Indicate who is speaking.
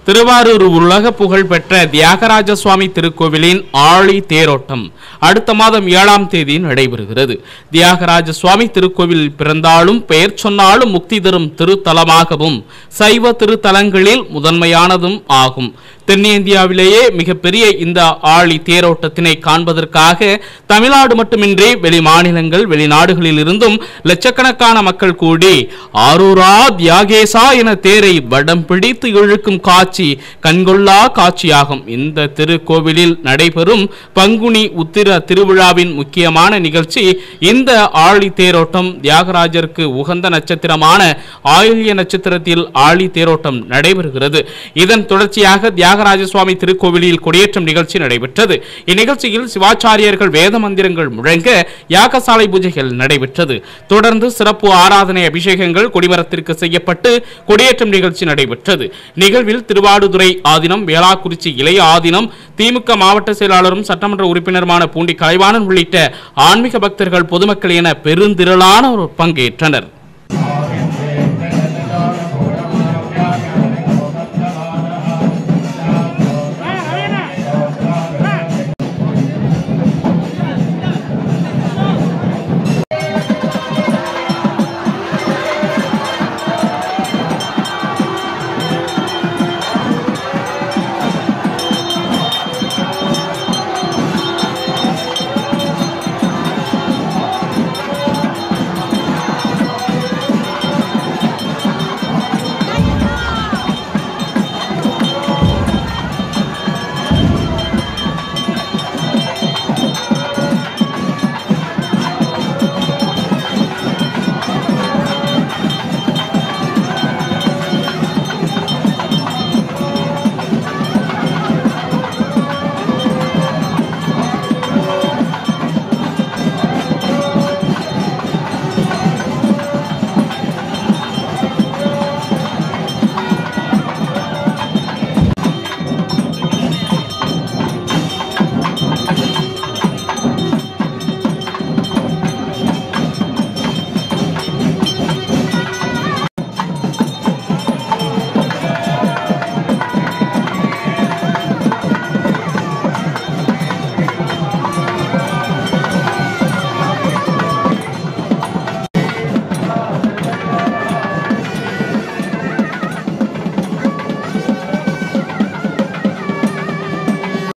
Speaker 1: திருவாரூர் உலக புகழ்பெற்ற தியாகராஜ சுவாமி திருக்கோவிலின் ஆழி தேரோட்டம் அடுத்த மாதம் 7ஆம் தேதி நடைபெறுகிறது. தியாகராஜ சுவாமி திருக்கோவில் பிறந்தாலும் பெயர் சொன்னாலும் முக்தி தரும் திருத்தலமாகவும் சைவ திருத்தலங்களில் முதன்மையானதும் ஆகும். தென்னிந்தியாவிலேயே மிகப்பெரிய இந்த ஆழி தேரோட்டத்தினை காண்பதற்காக தமிழ்நாடு மட்டுமின்றி வெளி மாநிலங்கள் வெளிநாடுகளில் இருந்தும் லட்சக்கணக்கான மக்கள் கூடி ஆரூரா தியாகேசா என தேரை வடம் பிடித்து இழுக்கும் காட்சி கண்கொள்ளா காட்சியாகும். இந்த திருக்கோவிலில் நடைபெறும் பங்குனி உத்திர திருவிழாவின் முக்கியமான நிகழ்ச்சி இந்த ஆழி தேரோட்டம். தியாகராஜருக்கு உகந்த நட்சத்திரமான ஆயில்ய நட்சத்திரத்தில் ஆழி தேரோட்டம் நடைபெறுகிறது. இதன் தொடர்ச்சியாக தியாகராஜ சுவாமி திருக்கோவிலில் கொடியேற்றம் நிகழ்ச்சி நடைபெற்றது. இந்நிகழ்ச்சியில் சிவாச்சாரியர்கள் வேத மந்திரங்கள் முழங்க யாகசாலை பூஜைகள் நடைபெற்றது. தொடர்ந்து சிறப்பு ஆராதனை அபிஷேகங்கள் கொடிமரத்திற்கு செய்யப்பட்டு கொடியேற்றம் நிகழ்ச்சி நடைபெற்றது. நிகழ்வில் திருவாடுதுறை ஆதீனம், வேளாக்குறிச்சி இளைய ஆதீனம், திமுக மாவட்ட செயலாளரும் சட்டமன்ற உறுப்பினருமான பூண்டி கலைவாணன் உள்ளிட்ட ஆன்மீக பக்தர்கள், பொதுமக்கள் என பெருந்திரளானோர் பங்கேற்றனர்.